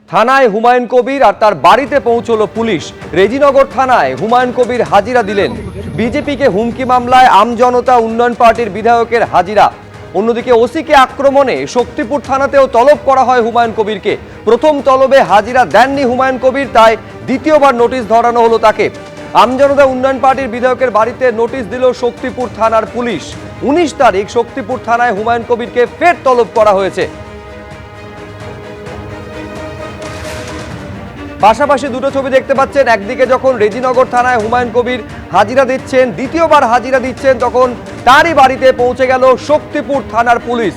থানায় হুমায়ুন কবির আর তার বাড়িতে পৌঁছলো পুলিশ। রেজিনগর থানায় হুমায়ুন কবির হাজিরা দিলেন। বিজেপিকে হুমকি মামলায় আমজনতা উন্নয়ন পার্টির বিধায়কের হাজিরা। অন্যদিকে ওসিকে আক্রমণে শক্তিপুর থানাতেও তলব করা হয় হুমায়ুন কবিরকে। প্রথম তলবে হাজিরা দেননি হুমায়ুন কবির, তাই দ্বিতীয়বার নোটিশ ধরানো হলো তাকে। আমজনতা উন্নয়ন পার্টির বিধায়কের বাড়িতে নোটিশ দিল শক্তিপুর থানার পুলিশ। 19 তারিখ শক্তিপুর থানায় হুমায়ুন কবিরকে ফের তলব করা হয়েছে। পাশাপাশি দুটো ছবি দেখতে পাচ্ছেন, একদিকে যখন রেজিনগর থানায় হুমায়ুন কবির হাজিরা দিচ্ছেন, দ্বিতীয়বার হাজিরা দিচ্ছেন, তখন তারই বাড়িতে পৌঁছে গেল শক্তিপুর থানার পুলিশ।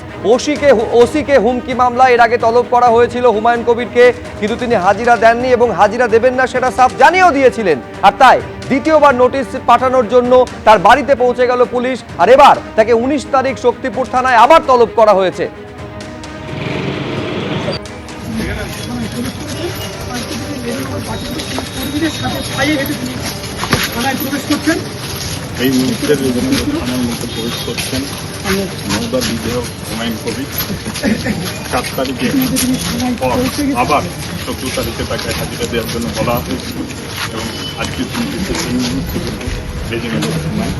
ওসিকে হুমকি মামলা এর আগে তলব করা হয়েছিল হুমায়ুন কবিরকে, কিন্তু তিনি হাজিরা দেননি এবং হাজিরা দেবেন না সেটা সাফ জানিয়েও দিয়েছিলেন। আর তাই দ্বিতীয়বার নোটিশ পাঠানোর জন্য তার বাড়িতে পৌঁছে গেল পুলিশ। আর এবার তাকে 19 তারিখ শক্তিপুর থানায় আবার তলব করা হয়েছে। এই মুহূর্তে থানার মধ্যে প্রবেশ করছেন নওদা বিধায়ক হুমায়ুন কবির। 7 তারিখে আবার 14 তারিখে তাকে হাজিরা দেওয়ার জন্য বলা হয়েছিল এবং আজকে রেজিনগর থানায়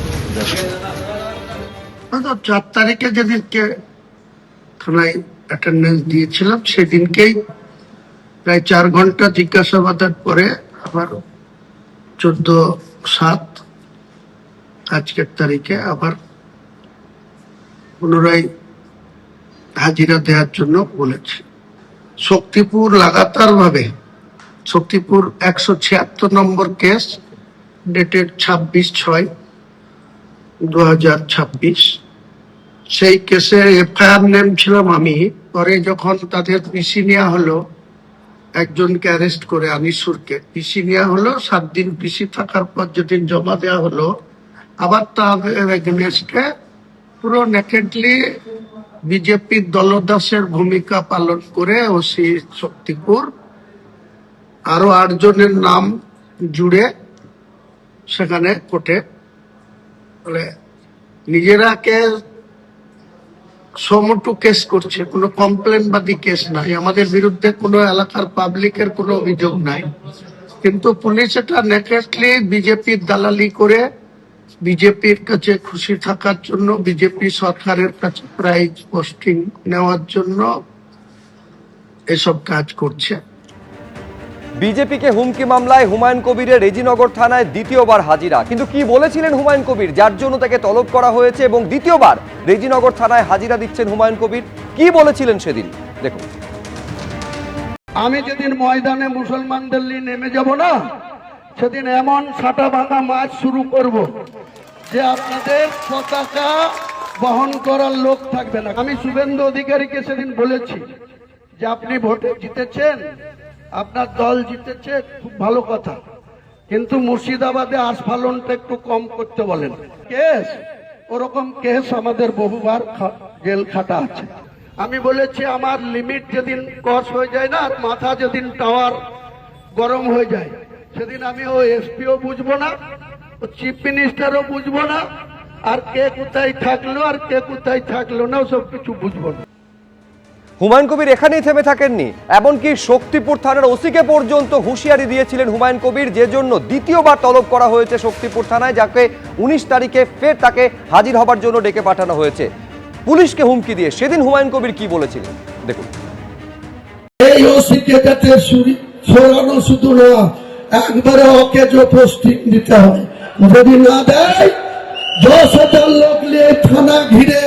4 তারিখে যেদিনকে থানায় অ্যাটেন্ডেন্স দিয়েছিলাম সেদিনকেই প্রায় 4 ঘন্টা জিজ্ঞাসাবাদের পরে আবার 14/7 আজকের তারিখে আবার পুনরায় হাজিরা দেওয়ার জন্য বলেছে। শক্তিপুর লাগাতার ভাবে শক্তিপুর 176 নম্বর কেস ডেটেড 26/6/2026, সেই কেসে এফআইআর নেম ছিলাম আমি। পরে যখন তাদের পিসি নেওয়া হলো, একজনকে অ্যারেস্ট করে আনিসুরকে পিসি নেওয়া হলো, 7 দিন পিসি থাকার পর যেদিন জমা দেওয়া হলো, আবার তাদের এগেনস্টে পুরো নেকেডলি বিজেপির দলদাসের ভূমিকা পালন করে ওসি শক্তিপুর আরো 8 জনের নাম জুড়ে সেখানে কোর্টে বলে নিজেরাকে সমটু কেস করছে, কোনো কমপ্লেনবাদী কেস নাই, আমাদের বিরুদ্ধে কোনো এলাকার পাবলিকের কোনো অভিযোগ নাই। কিন্তু পুলিশ এটা নেকেডলি বিজেপির দালালি করে বিজেপির কাছে খুশি থাকার জন্য, বিজেপি সরকারের কাছে প্রাইজ পোস্টিং নেওয়ার জন্য এসব কাজ করছে। বিজেপিকে হুমকি মামলায় হুমায়ুন কবিরের রেজিনগর থানায় দ্বিতীয়বার হাজিরা। কিন্তু কি বলেছিলেন হুমায়ুন কবির যার জন্য তাকে তলব করা হয়েছে এবং দ্বিতীয়বার রেজিনগর থানায় হাজিরা দিচ্ছেন হুমায়ুন কবির? কি বলেছিলেন সেদিন দেখুন। আমি যেদিন ময়দানে মুসলমানদের নিয়ে নেমে যাব না, সেদিন এমন সাটা ভাঙা মাছ শুরু করব যে আপনাদের পতাকা বহন করার লোক থাকবে না। আমি শুভেন্দু অধিকারীকে সেদিন বলেছি যে আপনি ভোটে জিতেছেন, আপনার দল জিতেছে, খুব ভালো কথা, কিন্তু মুর্শিদাবাদে আস্ফালনটা একটু কম করতে বলেন। কেস ওরকম কেস আমাদের বহুবার জেল খাটা আছে। আমি বলেছি আমার লিমিট যেদিন ক্রস হয়ে যায় না, মাথা যেদিন টাওয়ার গরম হয়ে যায়, সেদিন আমি ও এসপিও বুঝবো না, ও চিফ মিনিস্টারও বুঝবো না, আর কে কোথায় থাকলো আর কে কোথায় থাকলো না সব কিছু বুঝবো না। হুমায়ুন কবির এখানেই থেমে থাকেননি, এমনকি শক্তিপুর থানার ওসিকে পর্যন্ত হুঁশিয়ারি দিয়েছিলেন হুমায়ুন কবির, যে জন্য দ্বিতীয়বার তলব করা হয়েছে শক্তিপুর থানায়, যাকে 19 তারিখে ফের তাকে হাজির হবার জন্য ডেকে পাঠানো হয়েছে পুলিশকে হুমকি দিয়ে। সেদিন হুমায়ুন কবির কি বলেছিলেন দেখুন। এই ওসিকে যাতে সরানো শুধু না, একবারে ওকে যে পোস্টিং দিতে হয়, যদি না দেয় 10,000 লোক নিয়ে থানা ঘিরে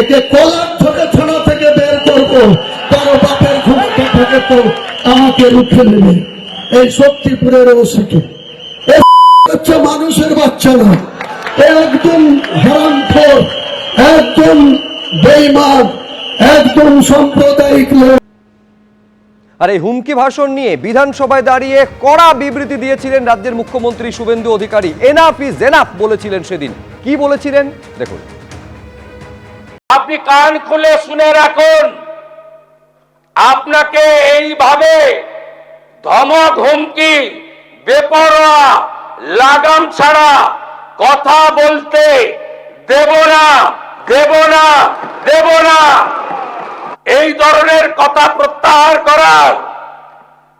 একে কলার ধরে থানা থেকে বের করবো, কারো বাপের ক্ষমতা থাকে তো আমাকে রুখে নেবে। এই শক্তিপুরের ওসিকে হচ্ছে মানুষের বাচ্চা না, একদম হারামখোর, একদম বেঈমান, একদম সাম্প্রদায়িক লোক। আর এই হুমকি ভাষণ নিয়ে বিধানসভায় দাঁড়িয়ে কড়া বিবৃতি দিয়েছিলেন রাজ্যের মুখ্যমন্ত্রী Suvendu Adhikari. Enough is enough বলেছিলেন সেদিন। কি বলেছিলেন দেখুন। আপনি কান খুলে শুনে রাখুন, আপনাকে এইভাবে ধমক হুমকি বেপরোয়া লাগাম ছাড়া কথা বলতে দেব না, দেব না, দেব না। এই ধরনের কথা প্রত্যাহার করার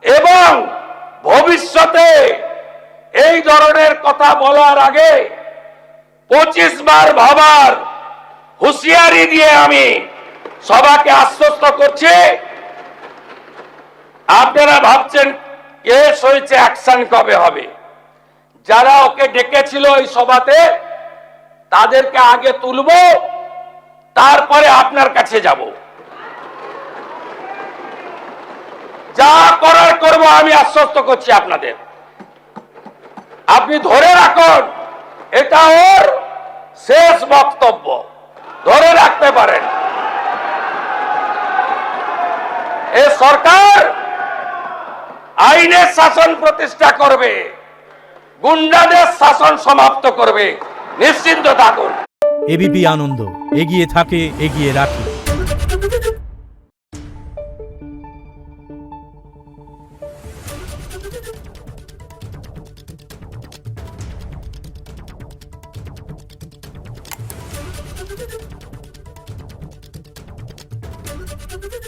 এবং ভবিষ্যতে এই ধরনের কথা বলার আগে 25 বার ভাবার হুঁশিয়ারি দিয়ে আমি সবাকে আশ্বস্ত করছি। আপনারা ভাবছেন কেস হয়েছে, অ্যাকশন কবে হবে? যারা ওকে ডেকেছিল এই সভাতে তাদেরকে আগে তুলব, তারপরে আপনার কাছে যাব। যা করার করব, আমি আশ্বস্ত করছি আপনাদের। আপনি ধরে রাখুন, এটা ওর শেষ বক্তব্য, ধরে রাখতে পারেন। এ সরকার আইনের শাসন প্রতিষ্ঠা করবে, গুন্ডাদের শাসন সমাপ্ত করবে, নিশ্চিন্ত থাকুন। এবিপি আনন্দ, এগিয়ে থাকে, এগিয়ে রাখে। Thank you.